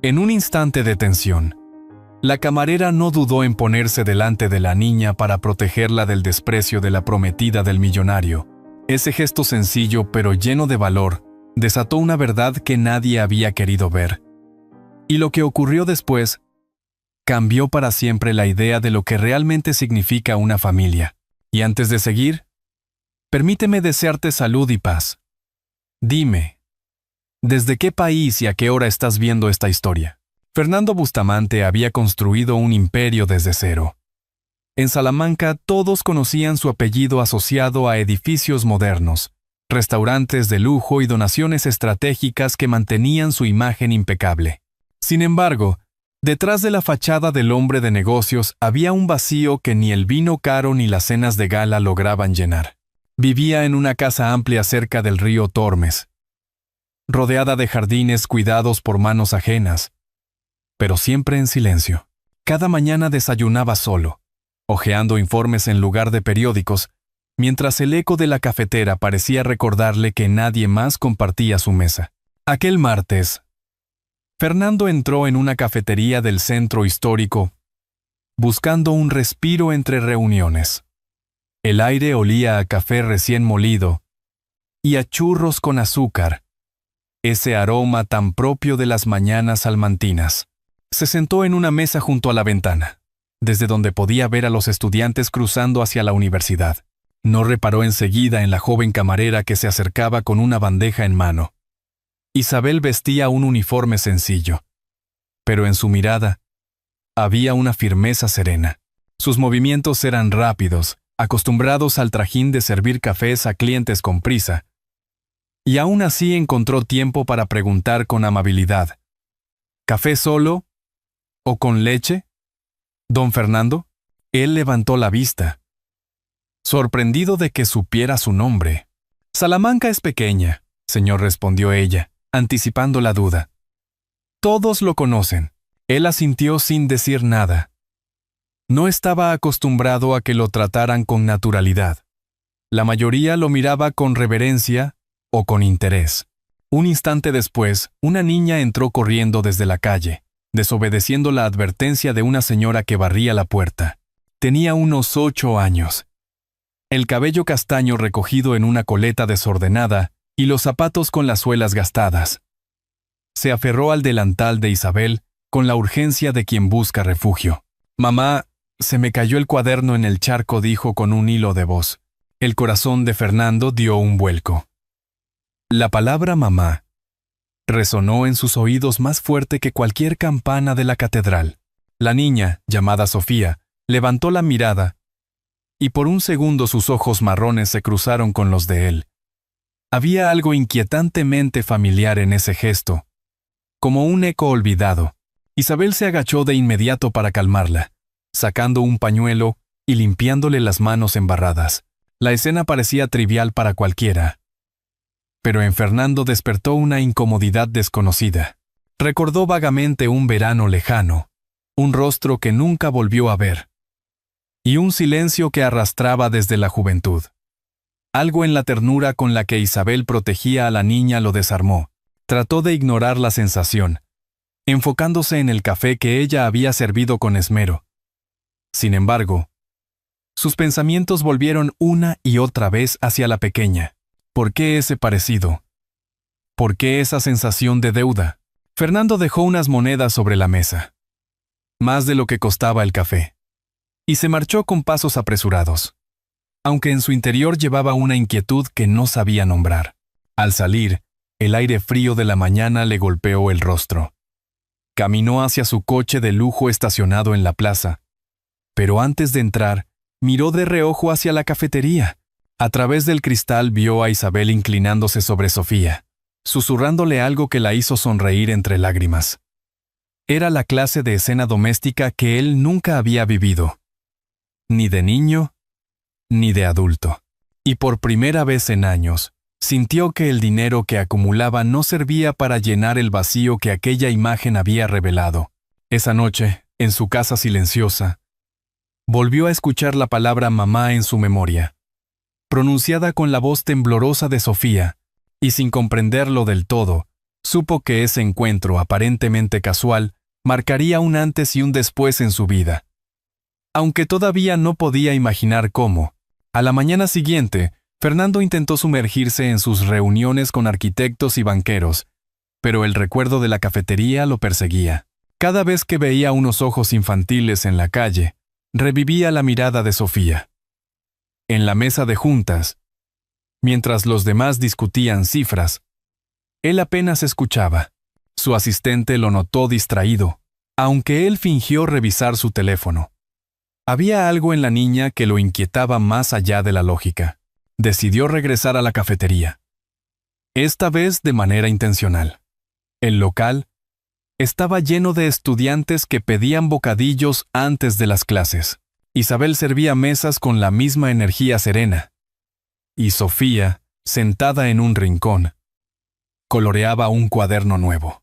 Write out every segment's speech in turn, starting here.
En un instante de tensión, la camarera no dudó en ponerse delante de la niña para protegerla del desprecio de la prometida del millonario. Ese gesto sencillo pero lleno de valor desató una verdad que nadie había querido ver. Y lo que ocurrió después cambió para siempre la idea de lo que realmente significa una familia. Y antes de seguir, permíteme desearte salud y paz. Dime, ¿desde qué país y a qué hora estás viendo esta historia? Fernando Bustamante había construido un imperio desde cero. En Salamanca todos conocían su apellido asociado a edificios modernos, restaurantes de lujo y donaciones estratégicas que mantenían su imagen impecable. Sin embargo, detrás de la fachada del hombre de negocios había un vacío que ni el vino caro ni las cenas de gala lograban llenar. Vivía en una casa amplia cerca del río Tormes, rodeada de jardines cuidados por manos ajenas, pero siempre en silencio. Cada mañana desayunaba solo, hojeando informes en lugar de periódicos, mientras el eco de la cafetera parecía recordarle que nadie más compartía su mesa. Aquel martes, Fernando entró en una cafetería del centro histórico, buscando un respiro entre reuniones. El aire olía a café recién molido y a churros con azúcar, ese aroma tan propio de las mañanas salmantinas. Se sentó en una mesa junto a la ventana, desde donde podía ver a los estudiantes cruzando hacia la universidad. No reparó enseguida en la joven camarera que se acercaba con una bandeja en mano. Isabel vestía un uniforme sencillo, pero en su mirada había una firmeza serena. Sus movimientos eran rápidos, acostumbrados al trajín de servir cafés a clientes con prisa, y aún así encontró tiempo para preguntar con amabilidad: ¿café solo o con leche, don Fernando? Él levantó la vista, sorprendido de que supiera su nombre. Salamanca es pequeña, señor, respondió ella, anticipando la duda. Todos lo conocen. Él asintió sin decir nada. No estaba acostumbrado a que lo trataran con naturalidad. La mayoría lo miraba con reverencia o con interés. Un instante después, una niña entró corriendo desde la calle, desobedeciendo la advertencia de una señora que barría la puerta. Tenía unos 8 años. El cabello castaño recogido en una coleta desordenada y los zapatos con las suelas gastadas. Se aferró al delantal de Isabel con la urgencia de quien busca refugio. «Mamá, se me cayó el cuaderno en el charco», dijo con un hilo de voz. El corazón de Fernando dio un vuelco. La palabra mamá resonó en sus oídos más fuerte que cualquier campana de la catedral. La niña, llamada Sofía, levantó la mirada, y por un segundo sus ojos marrones se cruzaron con los de él. Había algo inquietantemente familiar en ese gesto, como un eco olvidado. Isabel se agachó de inmediato para calmarla, sacando un pañuelo y limpiándole las manos embarradas. La escena parecía trivial para cualquiera, pero en Fernando despertó una incomodidad desconocida. Recordó vagamente un verano lejano, un rostro que nunca volvió a ver, y un silencio que arrastraba desde la juventud. Algo en la ternura con la que Isabel protegía a la niña lo desarmó. Trató de ignorar la sensación, enfocándose en el café que ella había servido con esmero. Sin embargo, sus pensamientos volvieron una y otra vez hacia la pequeña. ¿Por qué ese parecido? ¿Por qué esa sensación de deuda? Fernando dejó unas monedas sobre la mesa, más de lo que costaba el café, y se marchó con pasos apresurados, aunque en su interior llevaba una inquietud que no sabía nombrar. Al salir, el aire frío de la mañana le golpeó el rostro. Caminó hacia su coche de lujo estacionado en la plaza, pero antes de entrar, miró de reojo hacia la cafetería. A través del cristal vio a Isabel inclinándose sobre Sofía, susurrándole algo que la hizo sonreír entre lágrimas. Era la clase de escena doméstica que él nunca había vivido, ni de niño, ni de adulto. Y por primera vez en años, sintió que el dinero que acumulaba no servía para llenar el vacío que aquella imagen había revelado. Esa noche, en su casa silenciosa, volvió a escuchar la palabra mamá en su memoria, pronunciada con la voz temblorosa de Sofía, y sin comprenderlo del todo, Supo que ese encuentro aparentemente casual marcaría un antes y un después en su vida. Aunque todavía no podía imaginar cómo, a la mañana siguiente, Fernando intentó sumergirse en sus reuniones con arquitectos y banqueros, pero el recuerdo de la cafetería lo perseguía. Cada vez que veía unos ojos infantiles en la calle, revivía la mirada de Sofía. En la mesa de juntas, mientras los demás discutían cifras, él apenas escuchaba. Su asistente lo notó distraído, aunque él fingió revisar su teléfono. Había algo en la niña que lo inquietaba más allá de la lógica. Decidió regresar a la cafetería. Esta vez de manera intencional. El local estaba lleno de estudiantes que pedían bocadillos antes de las clases. Isabel servía mesas con la misma energía serena. Y Sofía, sentada en un rincón, coloreaba un cuaderno nuevo.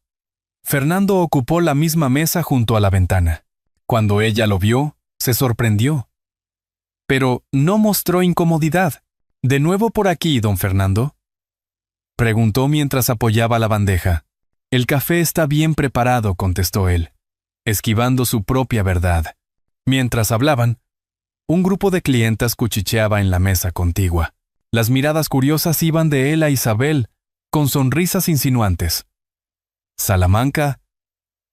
Fernando ocupó la misma mesa junto a la ventana. Cuando ella lo vio, se sorprendió. Pero no mostró incomodidad. ¿De nuevo por aquí, don Fernando?, preguntó mientras apoyaba la bandeja. El café está bien preparado, contestó él, esquivando su propia verdad. Mientras hablaban, un grupo de clientas cuchicheaba en la mesa contigua. Las miradas curiosas iban de él a Isabel, con sonrisas insinuantes. Salamanca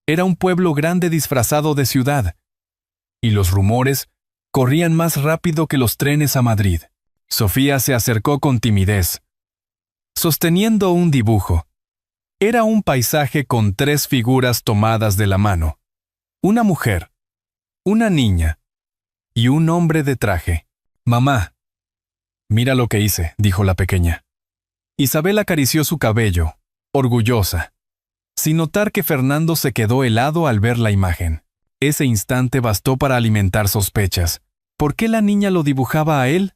era un pueblo grande disfrazado de ciudad, y los rumores corrían más rápido que los trenes a Madrid. Sofía se acercó con timidez, sosteniendo un dibujo. Era un paisaje con 3 figuras tomadas de la mano. Una mujer, una niña y un hombre de traje. «Mamá, mira lo que hice», dijo la pequeña. Isabel acarició su cabello, orgullosa, sin notar que Fernando se quedó helado al ver la imagen. Ese instante bastó para alimentar sospechas. ¿Por qué la niña lo dibujaba a él?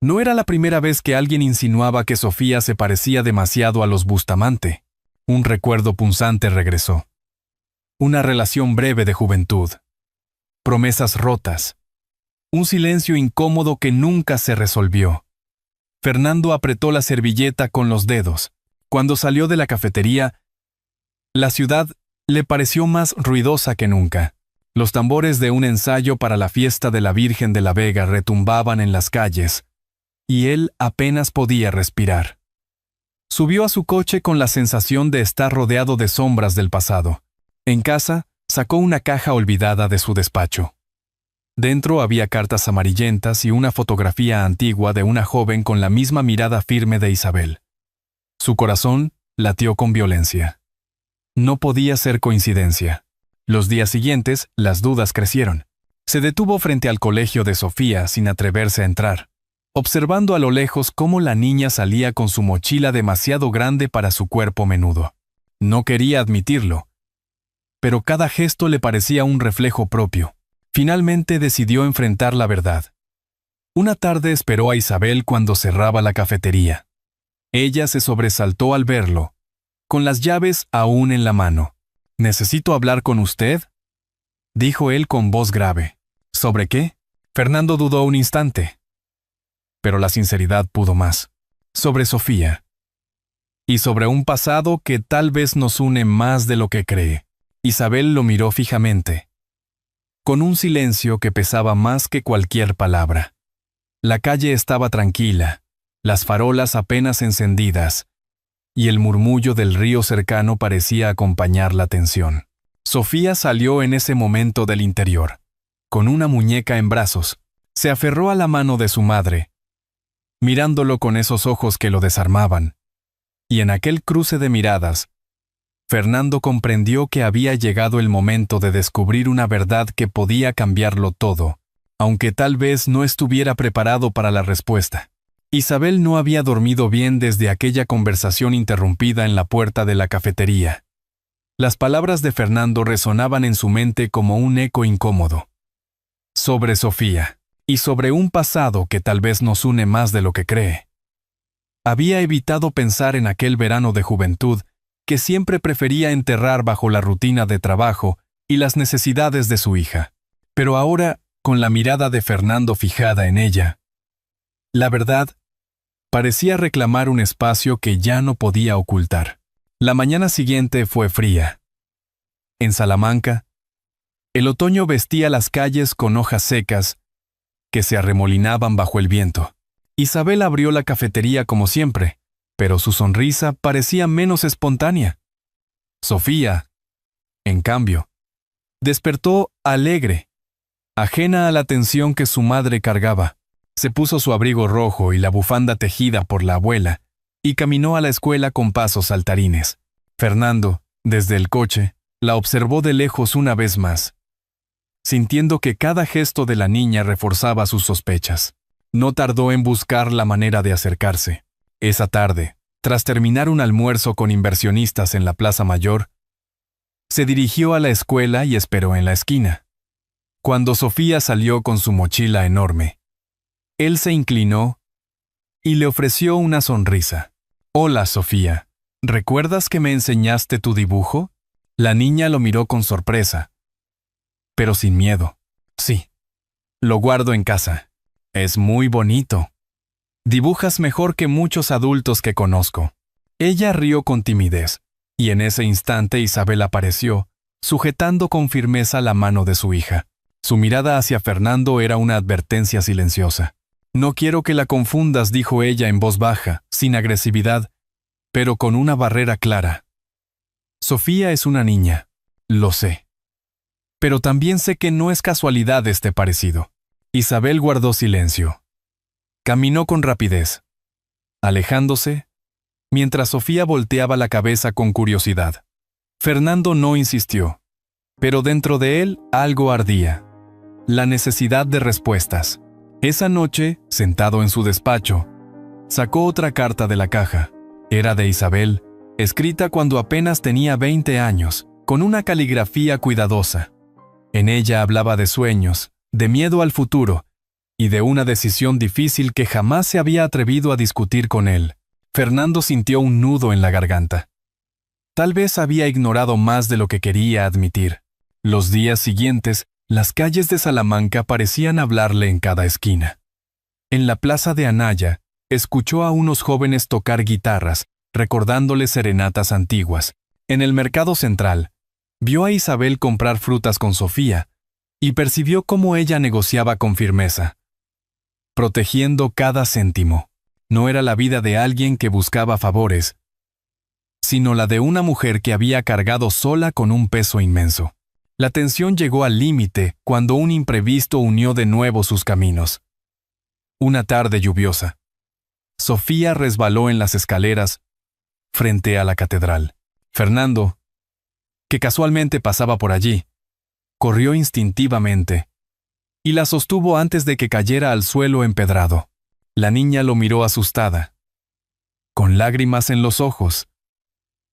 No era la primera vez que alguien insinuaba que Sofía se parecía demasiado a los Bustamante. Un recuerdo punzante regresó. Una relación breve de juventud. Promesas rotas. Un silencio incómodo que nunca se resolvió. Fernando apretó la servilleta con los dedos. Cuando salió de la cafetería, la ciudad le pareció más ruidosa que nunca. Los tambores de un ensayo para la fiesta de la Virgen de la Vega retumbaban en las calles, y él apenas podía respirar. Subió a su coche con la sensación de estar rodeado de sombras del pasado. En casa, sacó una caja olvidada de su despacho. Dentro había cartas amarillentas y una fotografía antigua de una joven con la misma mirada firme de Isabel. Su corazón latió con violencia. No podía ser coincidencia. Los días siguientes, las dudas crecieron. Se detuvo frente al colegio de Sofía sin atreverse a entrar, observando a lo lejos cómo la niña salía con su mochila demasiado grande para su cuerpo menudo. No quería admitirlo, pero cada gesto le parecía un reflejo propio. Finalmente decidió enfrentar la verdad. Una tarde esperó a Isabel cuando cerraba la cafetería. Ella se sobresaltó al verlo, con las llaves aún en la mano. «¿Necesito hablar con usted?», dijo él con voz grave. «¿Sobre qué?». Fernando dudó un instante, pero la sinceridad pudo más. «Sobre Sofía. Y sobre un pasado que tal vez nos une más de lo que cree». Isabel lo miró fijamente, con un silencio que pesaba más que cualquier palabra. La calle estaba tranquila, las farolas apenas encendidas, y el murmullo del río cercano parecía acompañar la tensión. Sofía salió en ese momento del interior, con una muñeca en brazos. Se aferró a la mano de su madre, mirándolo con esos ojos que lo desarmaban. Y en aquel cruce de miradas, Fernando comprendió que había llegado el momento de descubrir una verdad que podía cambiarlo todo, aunque tal vez no estuviera preparado para la respuesta. Isabel no había dormido bien desde aquella conversación interrumpida en la puerta de la cafetería. Las palabras de Fernando resonaban en su mente como un eco incómodo. Sobre Sofía, y sobre un pasado que tal vez nos une más de lo que cree. Había evitado pensar en aquel verano de juventud que siempre prefería enterrar bajo la rutina de trabajo y las necesidades de su hija. Pero ahora, con la mirada de Fernando fijada en ella, la verdad parecía reclamar un espacio que ya no podía ocultar. La mañana siguiente fue fría. En Salamanca, el otoño vestía las calles con hojas secas que se arremolinaban bajo el viento. Isabel abrió la cafetería como siempre, pero su sonrisa parecía menos espontánea. Sofía, en cambio, despertó alegre, ajena a la tensión que su madre cargaba. Se puso su abrigo rojo y la bufanda tejida por la abuela y caminó a la escuela con pasos saltarines. Fernando, desde el coche, la observó de lejos una vez más, sintiendo que cada gesto de la niña reforzaba sus sospechas. No tardó en buscar la manera de acercarse. Esa tarde, tras terminar un almuerzo con inversionistas en la Plaza Mayor, se dirigió a la escuela y esperó en la esquina. Cuando Sofía salió con su mochila enorme, él se inclinó y le ofreció una sonrisa. «Hola, Sofía. ¿Recuerdas que me enseñaste tu dibujo?» La niña lo miró con sorpresa, pero sin miedo. «Sí, lo guardo en casa. Es muy bonito. Dibujas mejor que muchos adultos que conozco». Ella rió con timidez, y en ese instante Isabel apareció, sujetando con firmeza la mano de su hija. Su mirada hacia Fernando era una advertencia silenciosa. «No quiero que la confundas», dijo ella en voz baja, sin agresividad, pero con una barrera clara. «Sofía es una niña, lo sé. Pero también sé que no es casualidad este parecido». Isabel guardó silencio. Caminó con rapidez, alejándose, mientras Sofía volteaba la cabeza con curiosidad. Fernando no insistió, pero dentro de él algo ardía, la necesidad de respuestas. Esa noche, sentado en su despacho, sacó otra carta de la caja. Era de Isabel, escrita cuando apenas tenía 20 años, con una caligrafía cuidadosa. En ella hablaba de sueños, de miedo al futuro, y de una decisión difícil que jamás se había atrevido a discutir con él. Fernando sintió un nudo en la garganta. Tal vez había ignorado más de lo que quería admitir. Los días siguientes, las calles de Salamanca parecían hablarle en cada esquina. En la plaza de Anaya, escuchó a unos jóvenes tocar guitarras, recordándole serenatas antiguas. En el mercado central, vio a Isabel comprar frutas con Sofía y percibió cómo ella negociaba con firmeza, protegiendo cada céntimo. No era la vida de alguien que buscaba favores, sino la de una mujer que había cargado sola con un peso inmenso. La tensión llegó al límite cuando un imprevisto unió de nuevo sus caminos. Una tarde lluviosa, Sofía resbaló en las escaleras frente a la catedral. Fernando, que casualmente pasaba por allí, corrió instintivamente y la sostuvo antes de que cayera al suelo empedrado. La niña lo miró asustada, con lágrimas en los ojos,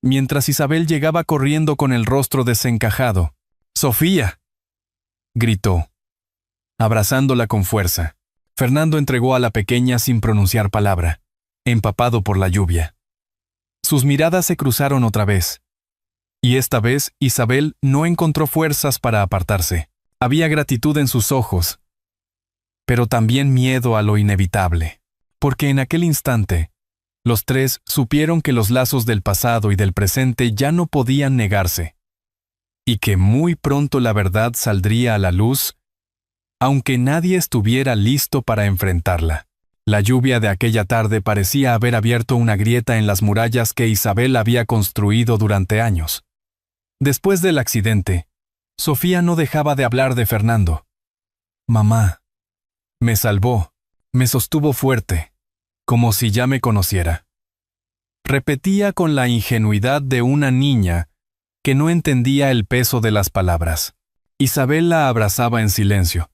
mientras Isabel llegaba corriendo con el rostro desencajado. «¡Sofía!», gritó, abrazándola con fuerza. Fernando entregó a la pequeña sin pronunciar palabra, empapado por la lluvia. Sus miradas se cruzaron otra vez, y esta vez Isabel no encontró fuerzas para apartarse. Había gratitud en sus ojos, pero también miedo a lo inevitable, porque en aquel instante, los tres supieron que los lazos del pasado y del presente ya no podían negarse, y que muy pronto la verdad saldría a la luz, aunque nadie estuviera listo para enfrentarla. La lluvia de aquella tarde parecía haber abierto una grieta en las murallas que Isabel había construido durante años. Después del accidente, Sofía no dejaba de hablar de Fernando. «Mamá, me salvó, me sostuvo fuerte, como si ya me conociera». Repetía con la ingenuidad de una niña que no entendía el peso de las palabras. Isabel la abrazaba en silencio,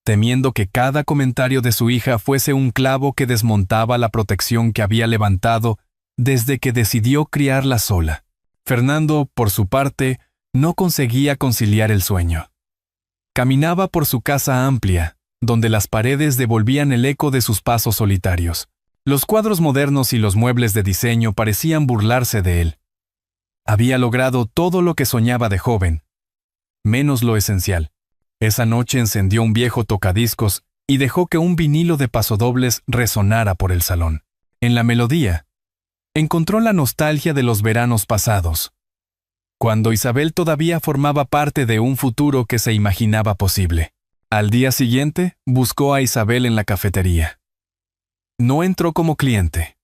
temiendo que cada comentario de su hija fuese un clavo que desmontaba la protección que había levantado desde que decidió criarla sola. Fernando, por su parte, no conseguía conciliar el sueño. Caminaba por su casa amplia, donde las paredes devolvían el eco de sus pasos solitarios. Los cuadros modernos y los muebles de diseño parecían burlarse de él. Había logrado todo lo que soñaba de joven, menos lo esencial. Esa noche encendió un viejo tocadiscos y dejó que un vinilo de pasodobles resonara por el salón. En la melodía, Encontró la nostalgia de los veranos pasados, cuando Isabel todavía formaba parte de un futuro que se imaginaba posible. Al día siguiente, buscó a Isabel en la cafetería. No entró como cliente.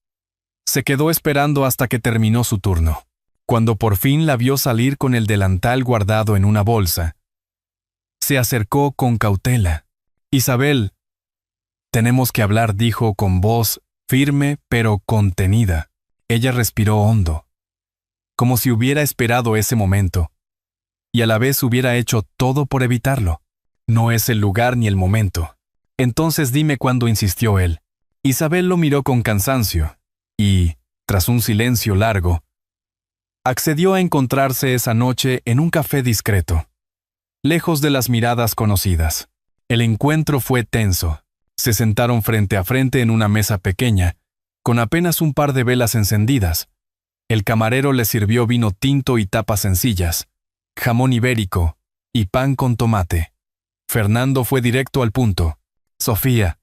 Se quedó esperando hasta que terminó su turno. Cuando por fin la vio salir con el delantal guardado en una bolsa, se acercó con cautela. «Isabel, tenemos que hablar», dijo con voz firme pero contenida. Ella respiró hondo, como si hubiera esperado ese momento, y a la vez hubiera hecho todo por evitarlo. «No es el lugar ni el momento». «Entonces dime cuándo», insistió él. Isabel lo miró con cansancio, y, tras un silencio largo, accedió a encontrarse esa noche en un café discreto, lejos de las miradas conocidas. El encuentro fue tenso. Se sentaron frente a frente en una mesa pequeña, con apenas un par de velas encendidas. El camarero les sirvió vino tinto y tapas sencillas, jamón ibérico y pan con tomate. Fernando fue directo al punto. «Sofía,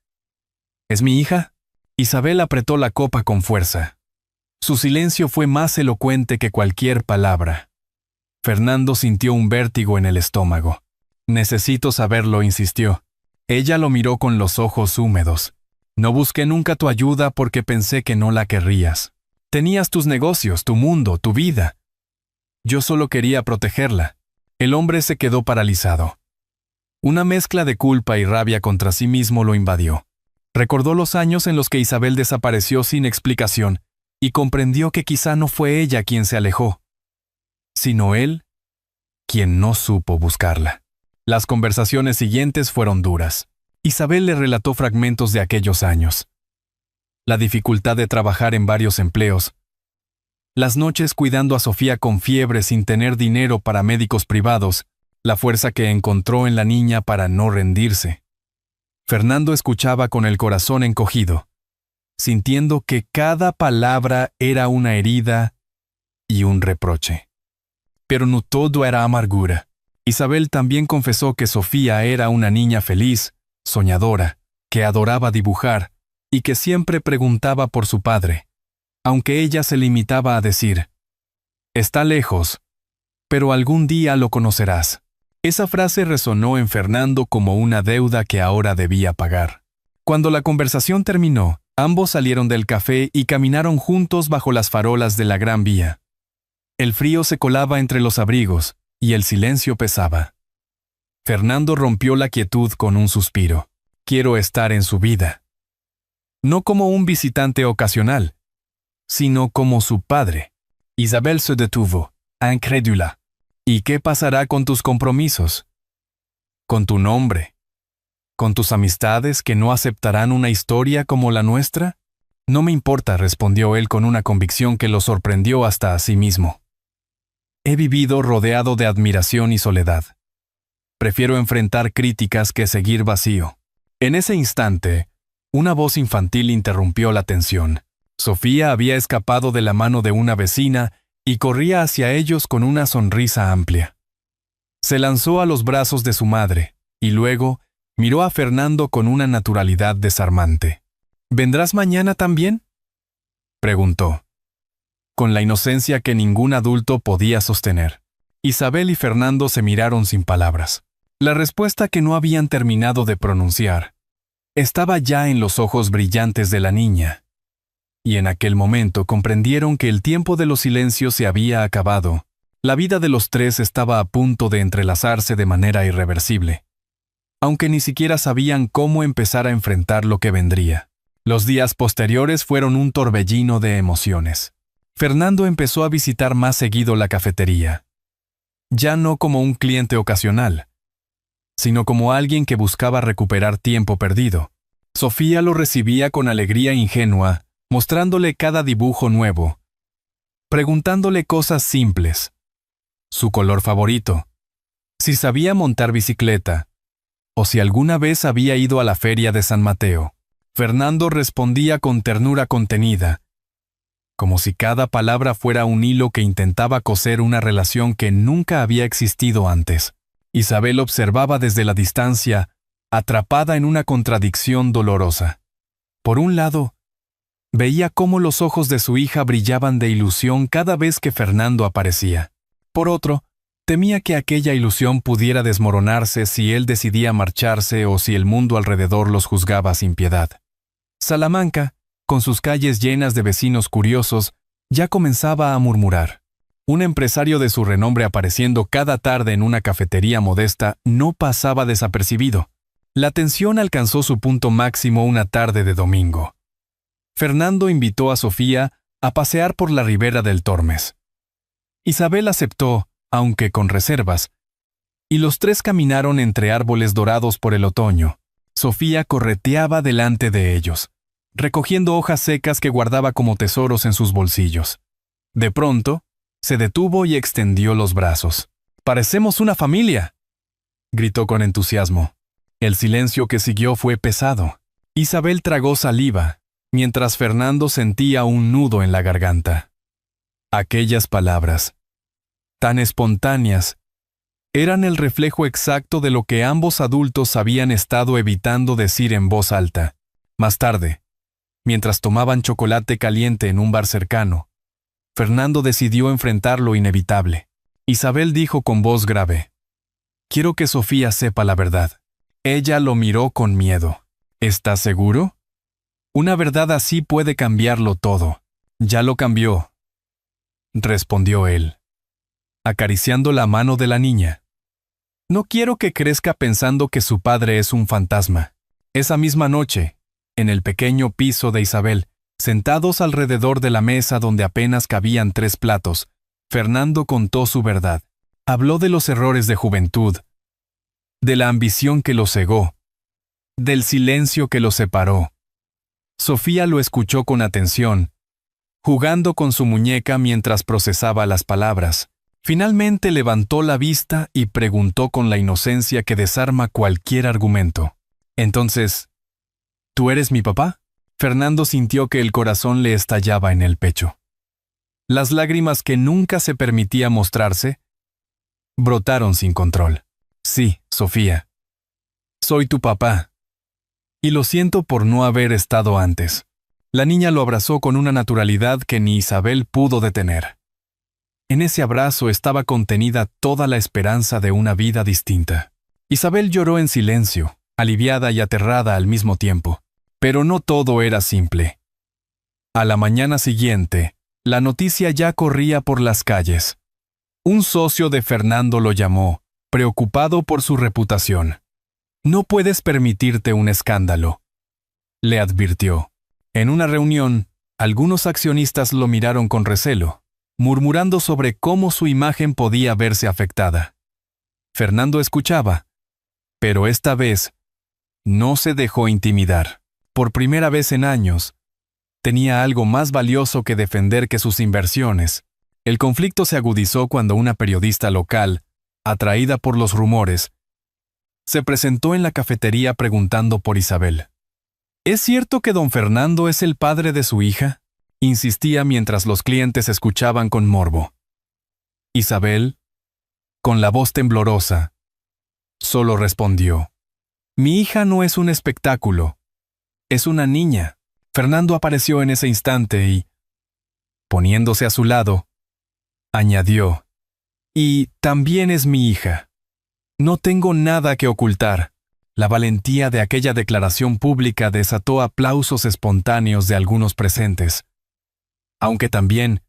¿es mi hija?» Isabel apretó la copa con fuerza. Su silencio fue más elocuente que cualquier palabra. Fernando sintió un vértigo en el estómago. «Necesito saberlo», insistió. Ella lo miró con los ojos húmedos. «No busqué nunca tu ayuda porque pensé que no la querrías. Tenías tus negocios, tu mundo, tu vida. Yo solo quería protegerla». El hombre se quedó paralizado. Una mezcla de culpa y rabia contra sí mismo lo invadió. Recordó los años en los que Isabel desapareció sin explicación y comprendió que quizá no fue ella quien se alejó, sino él quien no supo buscarla. Las conversaciones siguientes fueron duras. Isabel le relató fragmentos de aquellos años. La dificultad de trabajar en varios empleos. Las noches cuidando a Sofía con fiebre sin tener dinero para médicos privados. La fuerza que encontró en la niña para no rendirse. Fernando escuchaba con el corazón encogido, sintiendo que cada palabra era una herida y un reproche. Pero no todo era amargura. Isabel también confesó que Sofía era una niña feliz, soñadora, que adoraba dibujar y que siempre preguntaba por su padre, aunque ella se limitaba a decir: «Está lejos, pero algún día lo conocerás». Esa frase resonó en Fernando como una deuda que ahora debía pagar. Cuando la conversación terminó, ambos salieron del café y caminaron juntos bajo las farolas de la Gran Vía. El frío se colaba entre los abrigos y el silencio pesaba. Fernando rompió la quietud con un suspiro. «Quiero estar en su vida». No como un visitante ocasional, sino como su padre. Isabel se detuvo, incrédula. «¿Y qué pasará con tus compromisos? ¿Con tu nombre? ¿Con tus amistades que no aceptarán una historia como la nuestra?» «No me importa», respondió él con una convicción que lo sorprendió hasta a sí mismo. «He vivido rodeado de admiración y soledad. Prefiero enfrentar críticas que seguir vacío». En ese instante, una voz infantil interrumpió la tensión. Sofía había escapado de la mano de una vecina y corría hacia ellos con una sonrisa amplia. Se lanzó a los brazos de su madre, y luego miró a Fernando con una naturalidad desarmante. «¿Vendrás mañana también?», preguntó, con la inocencia que ningún adulto podía sostener. Isabel y Fernando se miraron sin palabras. La respuesta que no habían terminado de pronunciar estaba ya en los ojos brillantes de la niña. Y en aquel momento comprendieron que el tiempo de los silencios se había acabado. La vida de los tres estaba a punto de entrelazarse de manera irreversible, aunque ni siquiera sabían cómo empezar a enfrentar lo que vendría. Los días posteriores fueron un torbellino de emociones. Fernando empezó a visitar más seguido la cafetería, ya no como un cliente ocasional, sino como alguien que buscaba recuperar tiempo perdido. Sofía lo recibía con alegría ingenua, mostrándole cada dibujo nuevo, preguntándole cosas simples, su color favorito, si sabía montar bicicleta, o si alguna vez había ido a la feria de San Mateo. Fernando respondía con ternura contenida, como si cada palabra fuera un hilo que intentaba coser una relación que nunca había existido antes. Isabel observaba desde la distancia, atrapada en una contradicción dolorosa. Por un lado, Veía cómo los ojos de su hija brillaban de ilusión cada vez que Fernando aparecía. Por otro, temía que aquella ilusión pudiera desmoronarse si él decidía marcharse o si el mundo alrededor los juzgaba sin piedad. Salamanca, con sus calles llenas de vecinos curiosos, ya comenzaba a murmurar. Un empresario de su renombre apareciendo cada tarde en una cafetería modesta no pasaba desapercibido. La tensión alcanzó su punto máximo una tarde de domingo. Fernando invitó a Sofía a pasear por la ribera del Tormes. Isabel aceptó, aunque con reservas, y los tres caminaron entre árboles dorados por el otoño. Sofía correteaba delante de ellos, recogiendo hojas secas que guardaba como tesoros en sus bolsillos. De pronto, se detuvo y extendió los brazos. «¡Parecemos una familia!», gritó con entusiasmo. El silencio que siguió fue pesado. Isabel tragó saliva, mientras Fernando sentía un nudo en la garganta. Aquellas palabras, tan espontáneas, eran el reflejo exacto de lo que ambos adultos habían estado evitando decir en voz alta. Más tarde, mientras tomaban chocolate caliente en un bar cercano, Fernando decidió enfrentar lo inevitable. Isabel dijo con voz grave: «Quiero que Sofía sepa la verdad». Ella lo miró con miedo. «¿Estás seguro? Una verdad así puede cambiarlo todo». «Ya lo cambió», respondió él, acariciando la mano de la niña. «No quiero que crezca pensando que su padre es un fantasma». Esa misma noche, en el pequeño piso de Isabel, sentados alrededor de la mesa donde apenas cabían 3 platos, Fernando contó su verdad. Habló de los errores de juventud, de la ambición que lo cegó, del silencio que lo separó. Sofía lo escuchó con atención, jugando con su muñeca mientras procesaba las palabras. Finalmente levantó la vista y preguntó con la inocencia que desarma cualquier argumento: «Entonces, ¿tú eres mi papá?». Fernando sintió que el corazón le estallaba en el pecho. Las lágrimas que nunca se permitía mostrarse brotaron sin control. «Sí, Sofía. Soy tu papá. Y lo siento por no haber estado antes». La niña lo abrazó con una naturalidad que ni Isabel pudo detener. En ese abrazo estaba contenida toda la esperanza de una vida distinta. Isabel lloró en silencio, aliviada y aterrada al mismo tiempo. Pero no todo era simple. A la mañana siguiente, la noticia ya corría por las calles. Un socio de Fernando lo llamó, preocupado por su reputación. «No puedes permitirte un escándalo», le advirtió. En una reunión, algunos accionistas lo miraron con recelo, murmurando sobre cómo su imagen podía verse afectada. Fernando escuchaba, pero esta vez no se dejó intimidar. Por primera vez en años, tenía algo más valioso que defender que sus inversiones. El conflicto se agudizó cuando una periodista local, atraída por los rumores, se presentó en la cafetería preguntando por Isabel. «¿Es cierto que don Fernando es el padre de su hija?», insistía mientras los clientes escuchaban con morbo. Isabel, con la voz temblorosa, solo respondió: «Mi hija no es un espectáculo. Es una niña». Fernando apareció en ese instante y, poniéndose a su lado, añadió: «Y también es mi hija. No tengo nada que ocultar». La valentía de aquella declaración pública desató aplausos espontáneos de algunos presentes, aunque también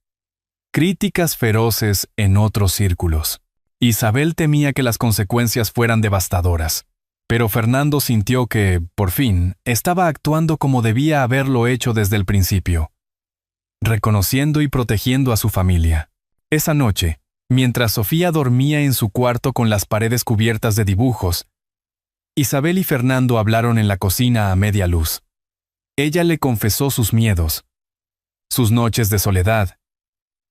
críticas feroces en otros círculos. Isabel temía que las consecuencias fueran devastadoras, pero Fernando sintió que, por fin, estaba actuando como debía haberlo hecho desde el principio, reconociendo y protegiendo a su familia. Esa noche, mientras Sofía dormía en su cuarto con las paredes cubiertas de dibujos, Isabel y Fernando hablaron en la cocina a media luz. Ella le confesó sus miedos, sus noches de soledad,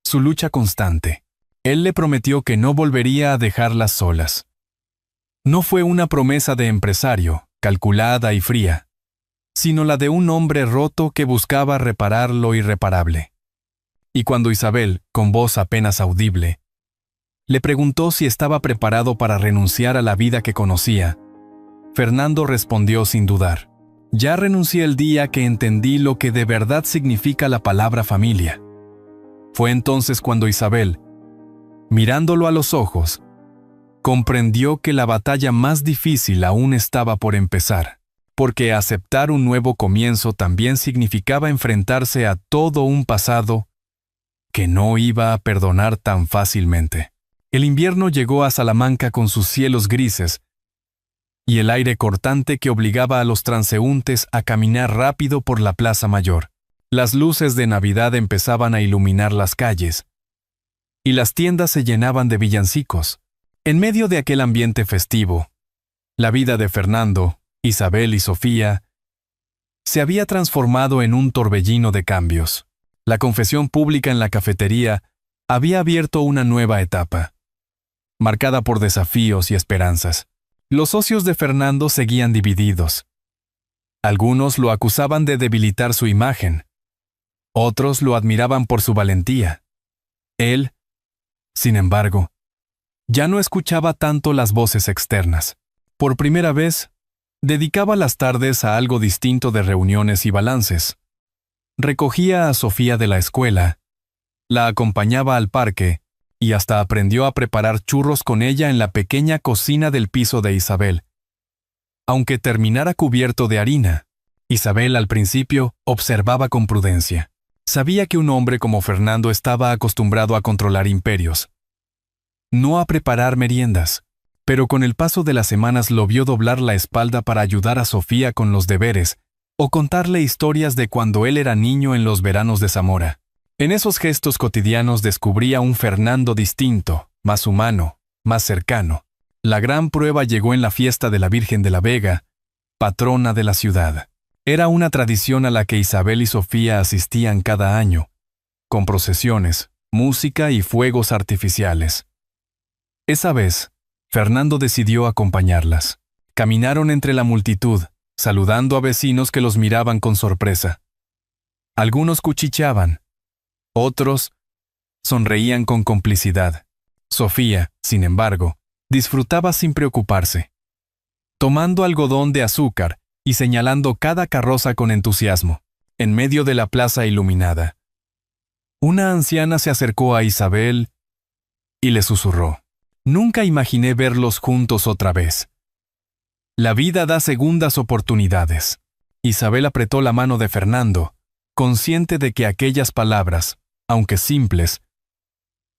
su lucha constante. Él le prometió que no volvería a dejarlas solas. No fue una promesa de empresario, calculada y fría, sino la de un hombre roto que buscaba reparar lo irreparable. Y cuando Isabel, con voz apenas audible, le preguntó si estaba preparado para renunciar a la vida que conocía, Fernando respondió sin dudar: Ya renuncié el día que entendí lo que de verdad significa la palabra familia. Fue entonces cuando Isabel, mirándolo a los ojos, comprendió que la batalla más difícil aún estaba por empezar, porque aceptar un nuevo comienzo también significaba enfrentarse a todo un pasado que no iba a perdonar tan fácilmente. El invierno llegó a Salamanca con sus cielos grises y el aire cortante que obligaba a los transeúntes a caminar rápido por la Plaza Mayor. Las luces de Navidad empezaban a iluminar las calles, y las tiendas se llenaban de villancicos. En medio de aquel ambiente festivo, la vida de Fernando, Isabel y Sofía se había transformado en un torbellino de cambios. La confesión pública en la cafetería había abierto una nueva etapa, marcada por desafíos y esperanzas. Los socios de Fernando seguían divididos. Algunos lo acusaban de debilitar su imagen. Otros lo admiraban por su valentía. Él, sin embargo, ya no escuchaba tanto las voces externas. Por primera vez, dedicaba las tardes a algo distinto de reuniones y balances. Recogía a Sofía de la escuela, la acompañaba al parque y hasta aprendió a preparar churros con ella en la pequeña cocina del piso de Isabel. Aunque terminara cubierto de harina, Isabel al principio observaba con prudencia. Sabía que un hombre como Fernando estaba acostumbrado a controlar imperios, no a preparar meriendas, pero con el paso de las semanas lo vio doblar la espalda para ayudar a Sofía con los deberes o contarle historias de cuando él era niño en los veranos de Zamora. En esos gestos cotidianos descubría un Fernando distinto, más humano, más cercano. La gran prueba llegó en la fiesta de la Virgen de la Vega, patrona de la ciudad. Era una tradición a la que Isabel y Sofía asistían cada año, con procesiones, música y fuegos artificiales. Esa vez, Fernando decidió acompañarlas. Caminaron entre la multitud, saludando a vecinos que los miraban con sorpresa. Algunos cuchicheaban, otros sonreían con complicidad. Sofía, sin embargo, disfrutaba sin preocuparse, tomando algodón de azúcar y señalando cada carroza con entusiasmo, en medio de la plaza iluminada. Una anciana se acercó a Isabel y le susurró: «Nunca imaginé verlos juntos otra vez. La vida da segundas oportunidades». Isabel apretó la mano de Fernando, consciente de que aquellas palabras, aunque simples,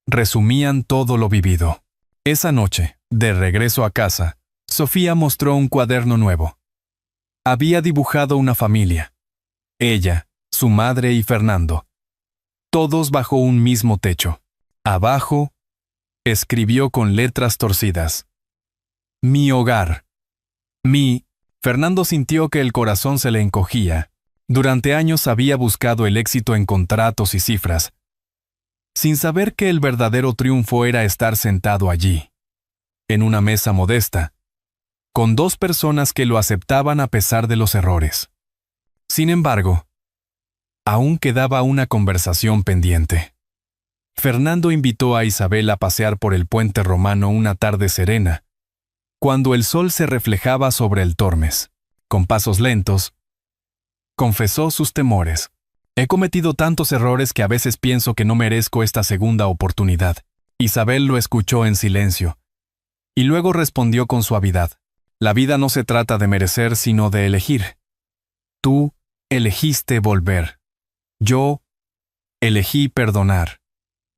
resumían todo lo vivido. Esa noche, de regreso a casa, Sofía mostró un cuaderno nuevo. Había dibujado una familia. Ella, su madre y Fernando. Todos bajo un mismo techo. Abajo, escribió con letras torcidas: «Mi hogar». Fernando sintió que el corazón se le encogía. Durante años había buscado el éxito en contratos y cifras, sin saber que el verdadero triunfo era estar sentado allí, en una mesa modesta, con dos personas que lo aceptaban a pesar de los errores. Sin embargo, aún quedaba una conversación pendiente. Fernando invitó a Isabel a pasear por el puente romano una tarde serena, cuando el sol se reflejaba sobre el Tormes. Con pasos lentos, confesó sus temores. «He cometido tantos errores que a veces pienso que no merezco esta segunda oportunidad». Isabel lo escuchó en silencio, y luego respondió con suavidad: «La vida no se trata de merecer, sino de elegir. Tú elegiste volver. Yo elegí perdonar.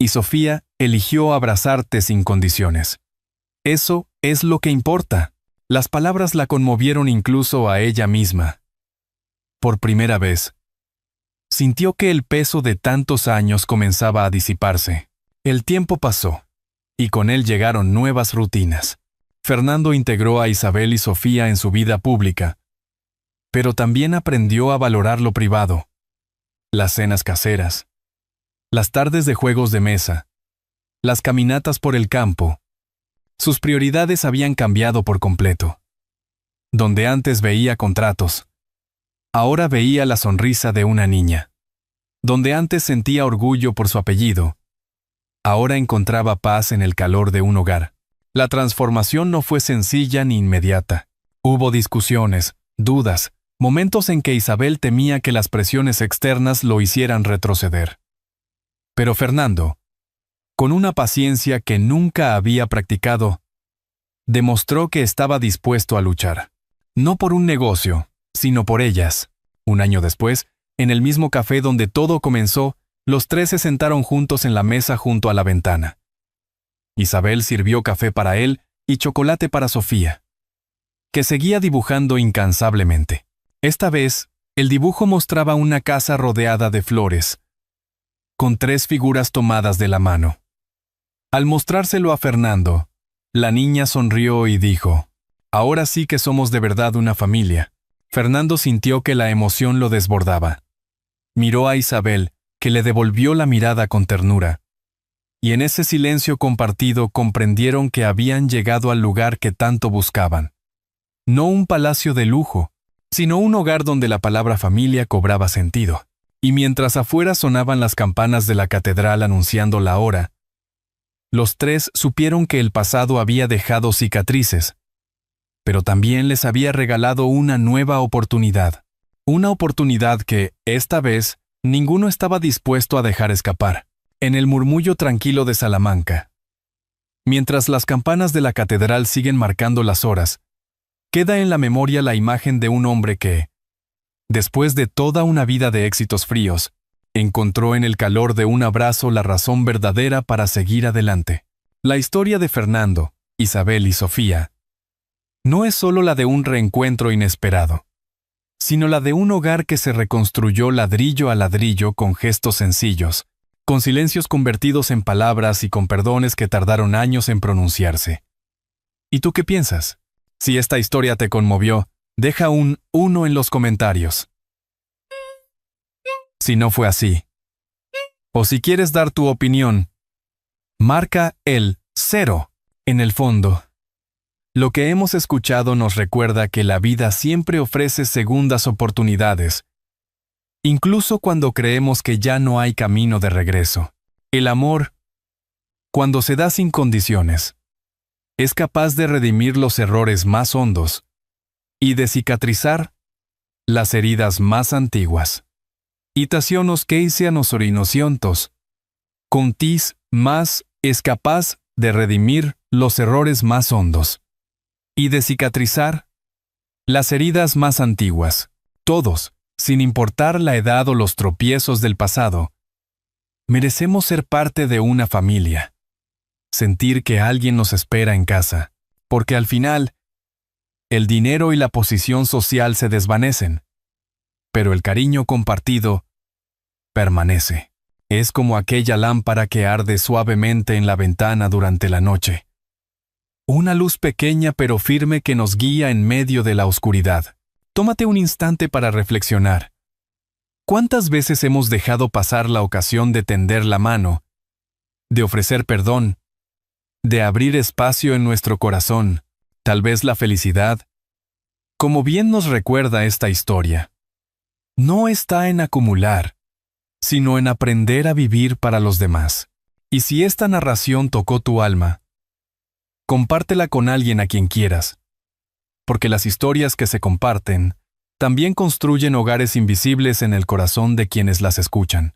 Y Sofía eligió abrazarte sin condiciones. Eso es lo que importa». Las palabras la conmovieron incluso a ella misma. Por primera vez, sintió que el peso de tantos años comenzaba a disiparse. El tiempo pasó, y con él llegaron nuevas rutinas. Fernando integró a Isabel y Sofía en su vida pública, pero también aprendió a valorar lo privado. Las cenas caseras, las tardes de juegos de mesa, las caminatas por el campo. Sus prioridades habían cambiado por completo. Donde antes veía contratos, ahora veía la sonrisa de una niña. Donde antes sentía orgullo por su apellido, ahora encontraba paz en el calor de un hogar. La transformación no fue sencilla ni inmediata. Hubo discusiones, dudas, momentos en que Isabel temía que las presiones externas lo hicieran retroceder. Pero Fernando, con una paciencia que nunca había practicado, demostró que estaba dispuesto a luchar. No por un negocio, sino por ellas. Un año después, en el mismo café donde todo comenzó, los tres se sentaron juntos en la mesa junto a la ventana. Isabel sirvió café para él y chocolate para Sofía, que seguía dibujando incansablemente. Esta vez, el dibujo mostraba una casa rodeada de flores, con 3 figuras tomadas de la mano. Al mostrárselo a Fernando, la niña sonrió y dijo: «Ahora sí que somos de verdad una familia». Fernando sintió que la emoción lo desbordaba. Miró a Isabel, que le devolvió la mirada con ternura. Y en ese silencio compartido comprendieron que habían llegado al lugar que tanto buscaban. No un palacio de lujo, sino un hogar donde la palabra familia cobraba sentido. Y mientras afuera sonaban las campanas de la catedral anunciando la hora, los tres supieron que el pasado había dejado cicatrices, pero también les había regalado una nueva oportunidad. Una oportunidad que, esta vez, ninguno estaba dispuesto a dejar escapar. En el murmullo tranquilo de Salamanca, mientras las campanas de la catedral siguen marcando las horas, queda en la memoria la imagen de un hombre que, después de toda una vida de éxitos fríos, encontró en el calor de un abrazo la razón verdadera para seguir adelante. La historia de Fernando, Isabel y Sofía no es solo la de un reencuentro inesperado, sino la de un hogar que se reconstruyó ladrillo a ladrillo con gestos sencillos, con silencios convertidos en palabras y con perdones que tardaron años en pronunciarse. ¿Y tú qué piensas? Si esta historia te conmovió, deja un 1 en los comentarios. Si no fue así, o si quieres dar tu opinión, marca el 0 en el fondo. Lo que hemos escuchado nos recuerda que la vida siempre ofrece segundas oportunidades, incluso cuando creemos que ya no hay camino de regreso. El amor, cuando se da sin condiciones, es capaz de redimir los errores más hondos y de cicatrizar las heridas más antiguas. Itacionos keisianos orinociontos, contis más es capaz de redimir los errores más hondos y de cicatrizar las heridas más antiguas. Todos, sin importar la edad o los tropiezos del pasado, merecemos ser parte de una familia. Sentir que alguien nos espera en casa, porque al final, el dinero y la posición social se desvanecen, pero el cariño compartido permanece. Es como aquella lámpara que arde suavemente en la ventana durante la noche. Una luz pequeña pero firme que nos guía en medio de la oscuridad. Tómate un instante para reflexionar. ¿Cuántas veces hemos dejado pasar la ocasión de tender la mano, de ofrecer perdón, de abrir espacio en nuestro corazón, tal vez la felicidad? Como bien nos recuerda esta historia, no está en acumular, sino en aprender a vivir para los demás. Y si esta narración tocó tu alma, compártela con alguien a quien quieras, porque las historias que se comparten también construyen hogares invisibles en el corazón de quienes las escuchan.